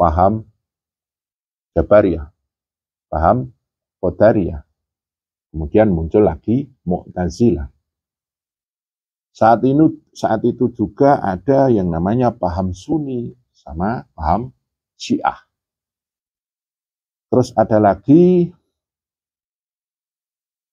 paham Jabariyah, paham Qadariyah. Kemudian muncul lagi Mu'tazilah. Saat itu juga ada yang namanya paham Sunni sama paham Syiah. Terus ada lagi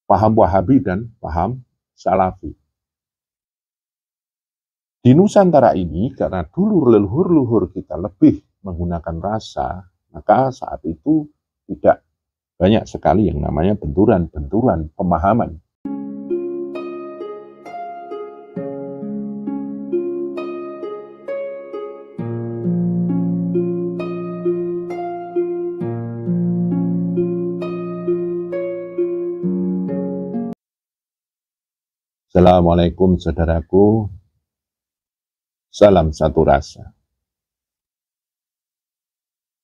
paham Wahabi dan paham Salafi. Di Nusantara ini, karena dulu leluhur-leluhur kita lebih menggunakan rasa, maka saat itu tidak banyak sekali yang namanya benturan-benturan pemahaman. Assalamualaikum saudaraku, salam satu rasa.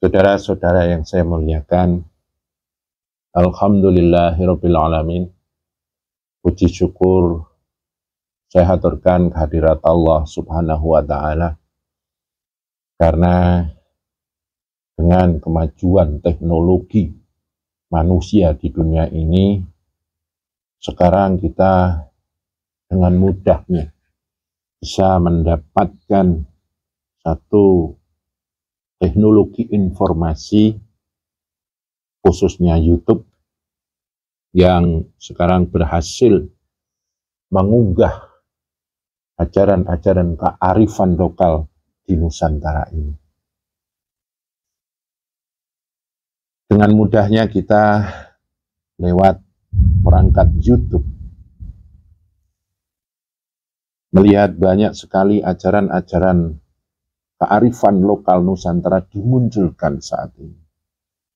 Saudara-saudara yang saya muliakan, alhamdulillahirabbil alamin. Puji syukur saya haturkan kehadirat Allah Subhanahu wa taala, karena dengan kemajuan teknologi manusia di dunia ini, sekarang kita dengan mudahnya bisa mendapatkan satu teknologi informasi, khususnya YouTube, yang sekarang berhasil mengunggah ajaran-ajaran kearifan lokal di Nusantara ini. Dengan mudahnya kita lewat perangkat YouTube melihat banyak sekali ajaran-ajaran kearifan lokal Nusantara dimunculkan saat ini.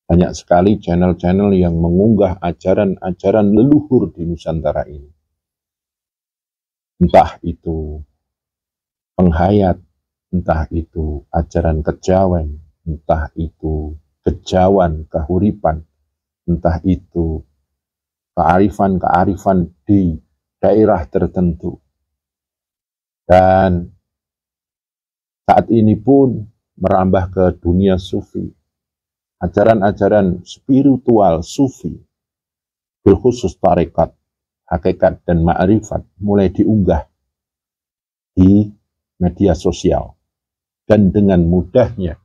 Banyak sekali channel-channel yang mengunggah ajaran-ajaran leluhur di Nusantara ini. Entah itu penghayat, entah itu ajaran kejawen, entah itu kejawan, kahuripan, entah itu kearifan-kearifan di daerah tertentu. Dan saat ini pun merambah ke dunia sufi. Ajaran-ajaran spiritual sufi, berkhusus tarekat, hakikat, dan ma'rifat mulai diunggah di media sosial. Dan dengan mudahnya,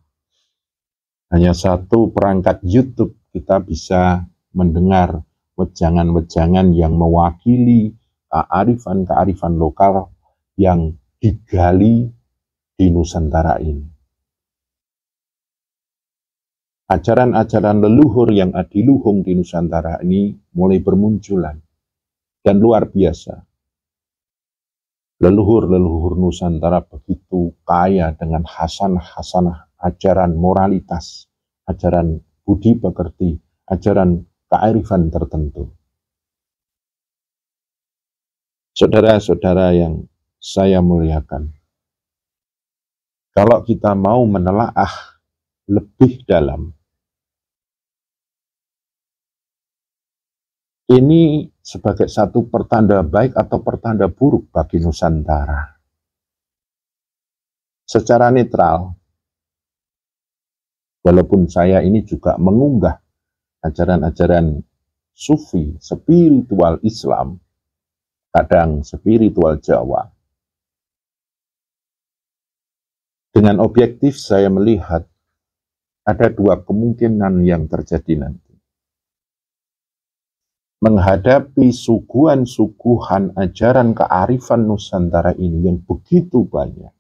hanya satu perangkat YouTube kita bisa mendengar wejangan-wejangan yang mewakili kearifan-kearifan lokal yang digali di Nusantara ini. Ajaran-ajaran leluhur yang adiluhung di Nusantara ini mulai bermunculan dan luar biasa. Leluhur-leluhur Nusantara begitu kaya dengan hasanah-hasanah ajaran moralitas, ajaran budi pekerti, ajaran kearifan tertentu. Saudara-saudara yang saya muliakan, kalau kita mau menelaah lebih dalam, ini sebagai satu pertanda baik atau pertanda buruk bagi Nusantara. Secara netral, walaupun saya ini juga mengunggah ajaran-ajaran sufi, spiritual Islam, kadang spiritual Jawa, dengan objektif saya melihat ada dua kemungkinan yang terjadi nanti. Menghadapi suguhan-suguhan ajaran kearifan Nusantara ini yang begitu banyak,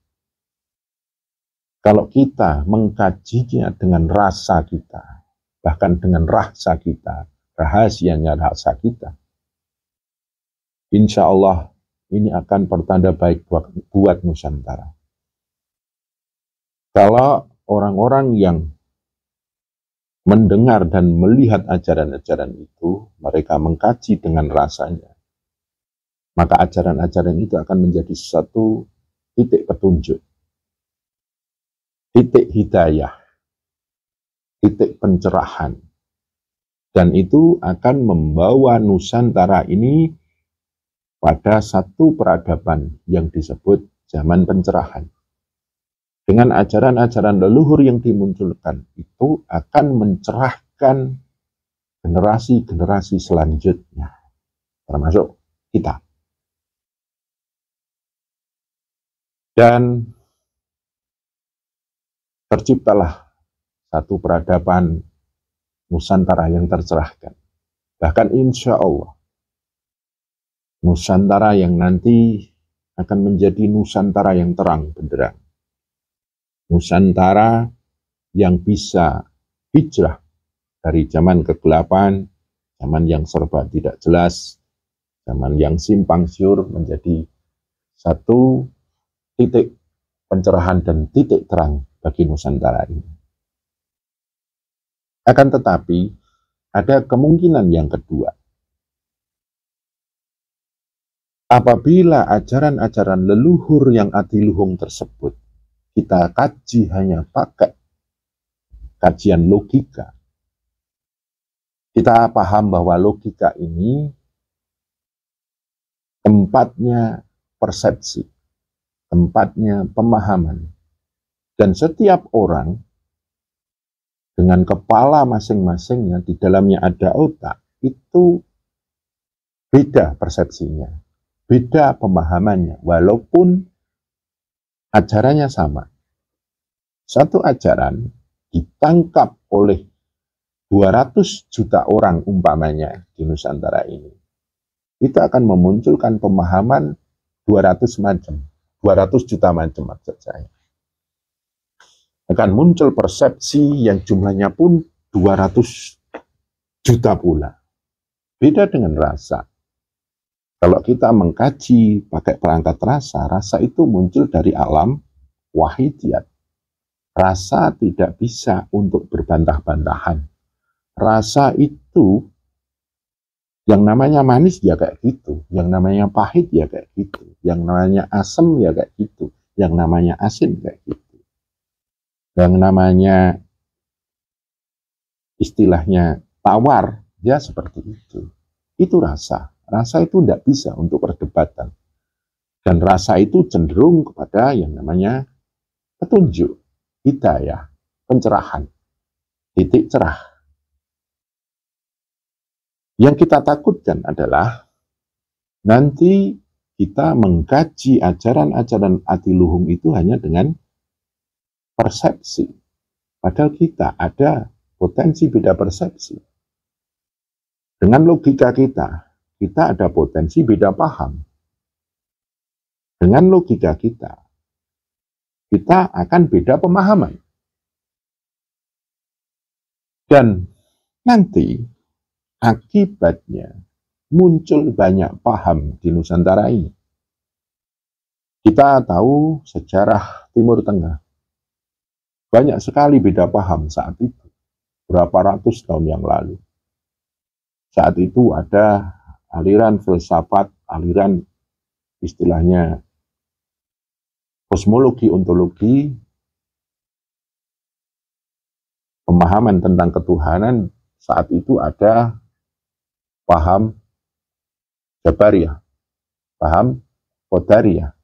kalau kita mengkajinya dengan rasa kita, bahkan dengan rasa kita, rahasianya rasa kita, insya Allah ini akan pertanda baik buat Nusantara. Kalau orang-orang yang mendengar dan melihat ajaran-ajaran itu, mereka mengkaji dengan rasanya, maka ajaran-ajaran itu akan menjadi satu titik petunjuk, titik hidayah, titik pencerahan. Dan itu akan membawa Nusantara ini pada satu peradaban yang disebut zaman pencerahan. Dengan ajaran-ajaran leluhur yang dimunculkan itu akan mencerahkan generasi-generasi selanjutnya, termasuk kita. Dan terciptalah satu peradaban Nusantara yang tercerahkan. Bahkan insya Allah, Nusantara yang nanti akan menjadi Nusantara yang terang benderang. Nusantara yang bisa hijrah dari zaman kegelapan, zaman yang serba tidak jelas, zaman yang simpang siur menjadi satu titik pencerahan dan titik terang bagi Nusantara ini. Akan tetapi, ada kemungkinan yang kedua. Apabila ajaran-ajaran leluhur yang adiluhung tersebut kita kaji hanya pakai kajian logika, kita paham bahwa logika ini tempatnya persepsi, tempatnya pemahaman, dan setiap orang dengan kepala masing-masingnya, di dalamnya ada otak, itu beda persepsinya, beda pemahamannya, walaupun ajarannya sama. Satu ajaran ditangkap oleh 200 juta orang umpamanya di Nusantara ini. Itu akan memunculkan pemahaman 200 macam, 200 juta macam maksud saya. Akan muncul persepsi yang jumlahnya pun 200 juta pula. Beda dengan rasa. Kalau kita mengkaji pakai perangkat rasa, rasa itu muncul dari alam wahidiyat. Rasa tidak bisa untuk berbantah-bantahan. Rasa itu yang namanya manis ya kayak gitu, yang namanya pahit ya kayak gitu, yang namanya asam ya kayak gitu, yang namanya asin kayak gitu. Yang namanya istilahnya tawar, ya seperti itu. Itu rasa. Rasa itu tidak bisa untuk perdebatan. Dan rasa itu cenderung kepada yang namanya petunjuk, hidayah, pencerahan, titik cerah. Yang kita takutkan adalah nanti kita mengkaji ajaran-ajaran adiluhung itu hanya dengan persepsi. Padahal kita ada potensi beda persepsi. Dengan logika kita ada potensi beda paham. Dengan logika kita akan beda pemahaman. Dan nanti akibatnya muncul banyak paham di Nusantara ini. Kita tahu sejarah Timur Tengah. Banyak sekali beda paham saat itu, berapa ratus tahun yang lalu. Saat itu ada aliran filsafat, aliran istilahnya kosmologi, ontologi, pemahaman tentang ketuhanan. Saat itu ada paham Jabariyah, paham Qadariyah.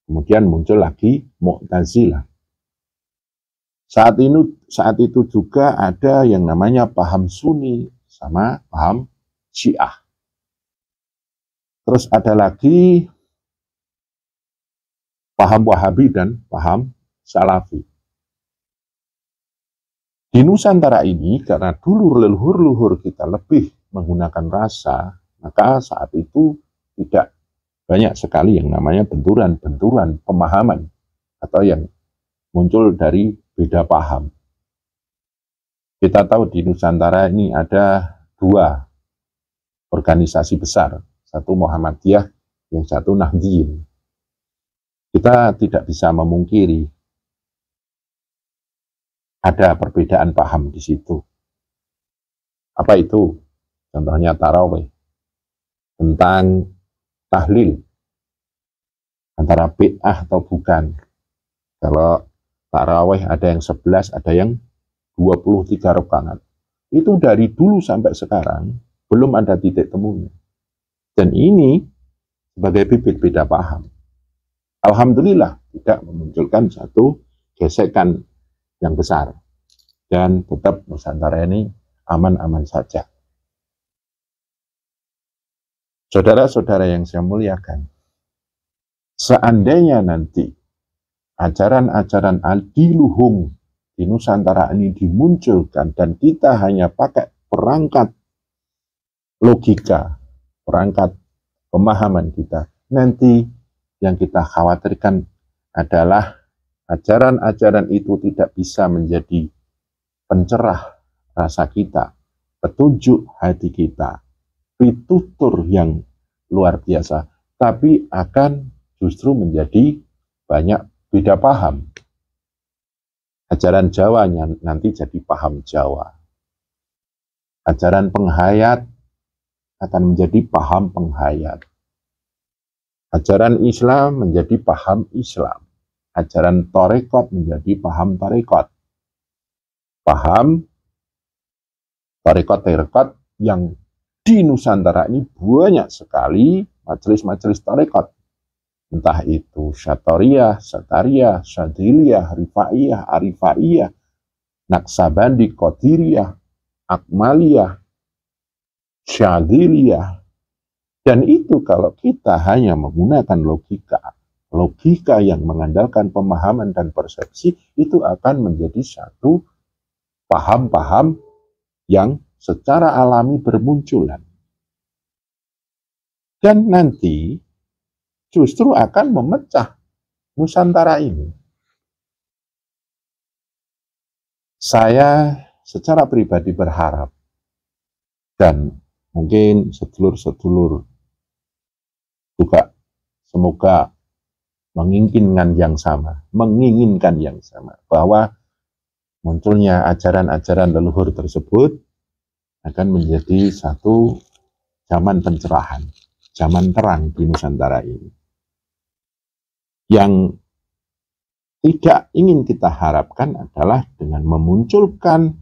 Kemudian muncul lagi Mu'tazilah. Saat itu juga ada yang namanya paham Sunni sama paham Syiah. Terus ada lagi paham Wahabi dan paham Salafi. Di Nusantara ini, karena dulu leluhur-leluhur kita lebih menggunakan rasa, maka saat itu tidak banyak sekali yang namanya benturan-benturan pemahaman atau yang muncul dari beda paham. Kita tahu di Nusantara ini ada dua organisasi besar, satu Muhammadiyah, yang satu Nahdliyin. Kita tidak bisa memungkiri ada perbedaan paham di situ. Apa itu? Contohnya tarawih, tentang tahlil, antara bid'ah atau bukan. Kalau tarawih ada yang 11, ada yang 23 rakaat. Itu dari dulu sampai sekarang belum ada titik temunya. Dan ini sebagai bibit beda paham. Alhamdulillah tidak memunculkan satu gesekan yang besar. Dan tetap Nusantara ini aman-aman saja. Saudara-saudara yang saya muliakan, seandainya nanti ajaran-ajaran adiluhung di Nusantara ini dimunculkan dan kita hanya pakai perangkat logika, perangkat pemahaman kita, nanti yang kita khawatirkan adalah ajaran-ajaran itu tidak bisa menjadi pencerah rasa kita, petunjuk hati kita, pitutur yang luar biasa, tapi akan justru menjadi banyak beda paham. Ajaran Jawa nanti jadi paham Jawa. Ajaran penghayat akan menjadi paham penghayat. Ajaran Islam menjadi paham Islam. Ajaran Tarekat menjadi paham Tarekat. Paham Tarekat yang di Nusantara ini banyak sekali majelis-majelis tarekat. Entah itu Syatariyah, Satariyah, Syadiliyah, Rifaiyah, Arifaiyah, Naksabandi, Qadiriyah, Akmaliyah, Syadiliyah. Dan itu kalau kita hanya menggunakan logika yang mengandalkan pemahaman dan persepsi, itu akan menjadi satu paham-paham yang secara alami bermunculan. Dan nanti justru akan memecah Nusantara ini. Saya secara pribadi berharap, dan mungkin sedulur-sedulur juga semoga menginginkan yang sama, bahwa munculnya ajaran-ajaran leluhur tersebut akan menjadi satu zaman pencerahan, zaman terang di Nusantara ini. Yang tidak ingin kita harapkan adalah dengan memunculkan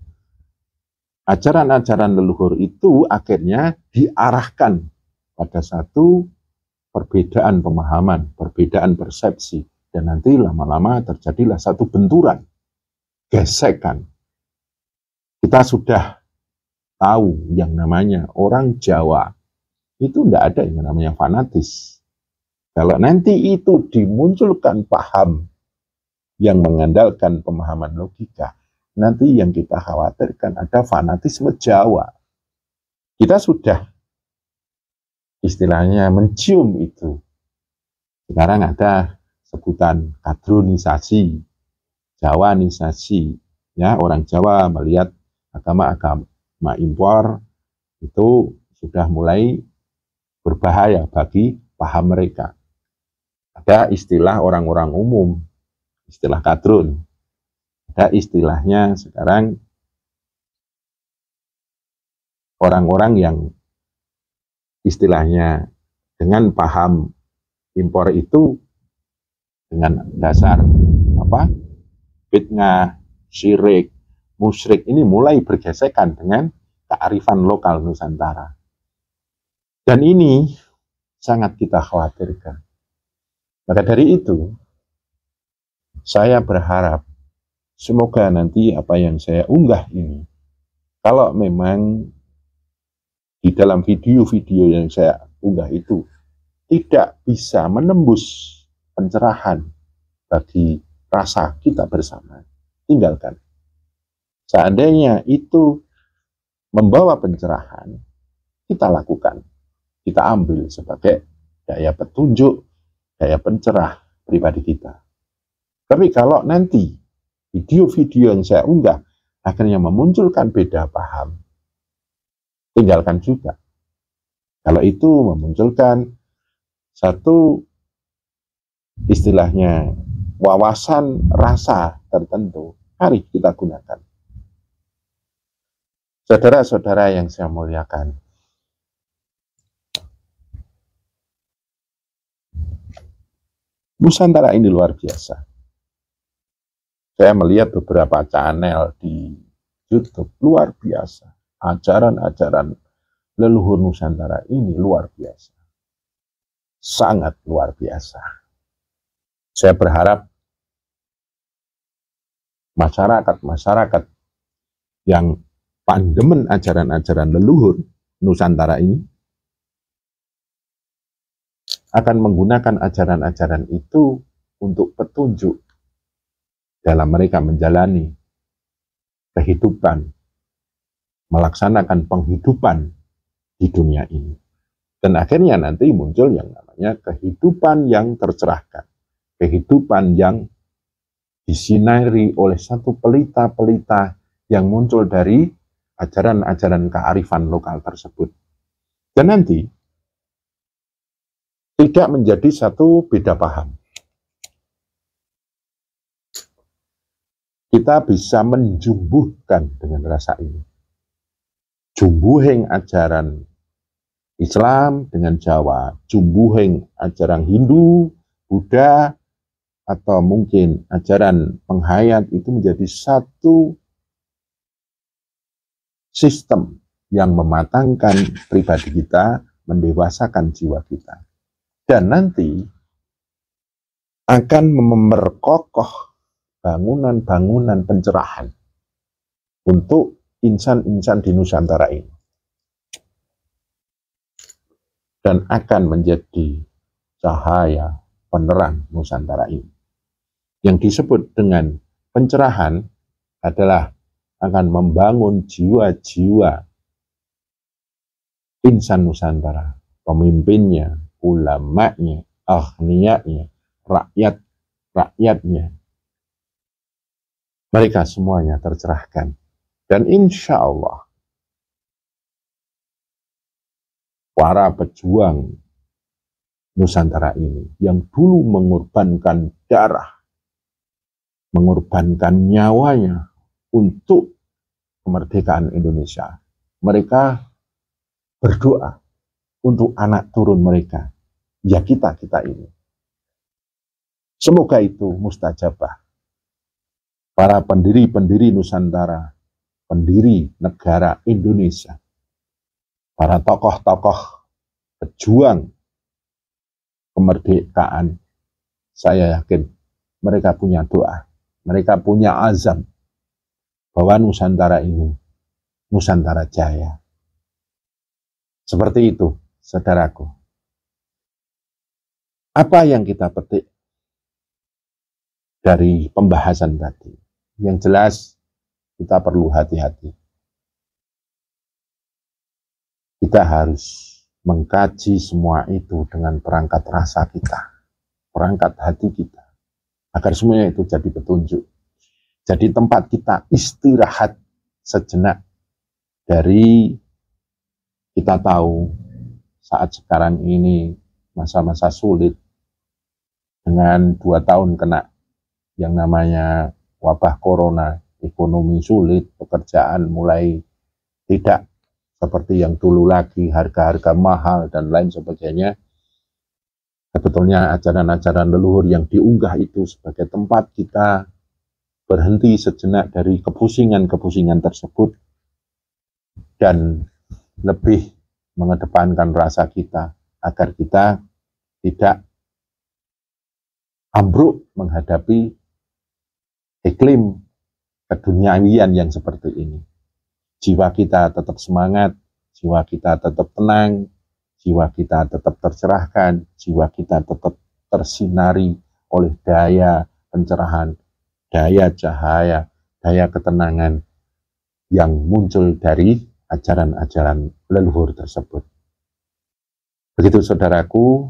ajaran-ajaran leluhur itu akhirnya diarahkan pada satu perbedaan pemahaman, perbedaan persepsi, dan nanti lama-lama terjadilah satu benturan, gesekan. Kita sudah tahu yang namanya orang Jawa itu tidak ada yang namanya fanatis. Kalau nanti itu dimunculkan paham yang mengandalkan pemahaman logika, nanti yang kita khawatirkan ada fanatisme Jawa. Kita sudah istilahnya mencium itu. Sekarang ada sebutan kadronisasi, Jawanisasi. Ya, orang Jawa melihat agama-agama impor itu sudah mulai berbahaya bagi paham mereka. Ada istilah orang-orang umum, istilah kadrun. Ada istilahnya sekarang orang-orang yang istilahnya dengan paham impor itu dengan dasar fitnah, syirik, musyrik ini mulai bergesekan dengan kearifan lokal Nusantara. Dan ini sangat kita khawatirkan. Maka dari itu, saya berharap semoga nanti apa yang saya unggah ini, kalau memang di dalam video-video yang saya unggah itu tidak bisa menembus pencerahan bagi rasa kita bersama, tinggalkan. Seandainya itu membawa pencerahan, kita lakukan. Kita ambil sebagai daya petunjuk, daya pencerah pribadi kita. Tapi kalau nanti video-video yang saya unggah akhirnya memunculkan beda paham, tinggalkan juga. Kalau itu memunculkan satu istilahnya wawasan rasa tertentu, mari kita gunakan. Saudara-saudara yang saya muliakan, Nusantara ini luar biasa. Saya melihat beberapa channel di YouTube, luar biasa. Ajaran-ajaran leluhur Nusantara ini luar biasa. Sangat luar biasa. Saya berharap masyarakat-masyarakat yang pandemen ajaran-ajaran leluhur Nusantara ini akan menggunakan ajaran-ajaran itu untuk petunjuk dalam mereka menjalani kehidupan, melaksanakan penghidupan di dunia ini. Dan akhirnya nanti muncul yang namanya kehidupan yang tercerahkan, kehidupan yang disinari oleh satu pelita-pelita yang muncul dari ajaran-ajaran kearifan lokal tersebut. Dan nanti tidak menjadi satu beda paham. Kita bisa menjumbuhkan dengan rasa ini. Jumbuhing ajaran Islam dengan Jawa, jumbuhing ajaran Hindu, Buddha, atau mungkin ajaran penghayat itu menjadi satu sistem yang mematangkan pribadi kita, mendewasakan jiwa kita. Dan nanti akan memperkokoh bangunan-bangunan pencerahan untuk insan-insan di Nusantara ini. Dan akan menjadi cahaya penerang Nusantara ini. Yang disebut dengan pencerahan adalah akan membangun jiwa-jiwa insan Nusantara, pemimpinnya, ulamanya, aghniyanya, rakyatnya. Mereka semuanya tercerahkan. Dan insya Allah, para pejuang Nusantara ini yang dulu mengorbankan darah, mengorbankan nyawanya untuk kemerdekaan Indonesia. Mereka berdoa untuk anak turun mereka, ya kita ini. Semoga itu mustajabah. Para pendiri-pendiri Nusantara, pendiri negara Indonesia, para tokoh-tokoh pejuang kemerdekaan, saya yakin mereka punya doa, mereka punya azam bahwa Nusantara ini Nusantara Jaya. Seperti itu, saudaraku. Apa yang kita petik dari pembahasan tadi? Yang jelas, kita perlu hati-hati. Kita harus mengkaji semua itu dengan perangkat rasa kita, perangkat hati kita, agar semuanya itu jadi petunjuk. Jadi tempat kita istirahat sejenak dari kita tahu saat sekarang ini masa-masa sulit dengan 2 tahun kena yang namanya wabah corona, ekonomi sulit, pekerjaan mulai tidak seperti yang dulu lagi, harga-harga mahal dan lain sebagainya. Sebetulnya ajaran-ajaran leluhur yang diunggah itu sebagai tempat kita berhenti sejenak dari kepusingan-kepusingan tersebut dan lebih mengedepankan rasa kita agar kita tidak ambruk menghadapi iklim keduniawian yang seperti ini. Jiwa kita tetap semangat, jiwa kita tetap tenang, jiwa kita tetap tercerahkan, jiwa kita tetap tersinari oleh daya pencerahan, daya cahaya, daya ketenangan yang muncul dari ajaran-ajaran leluhur tersebut. Begitu saudaraku,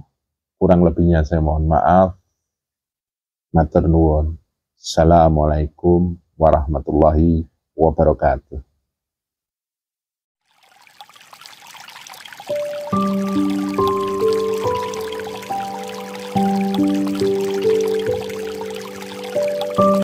kurang lebihnya saya mohon maaf. Matur nuwun. Assalamualaikum warahmatullahi wabarakatuh.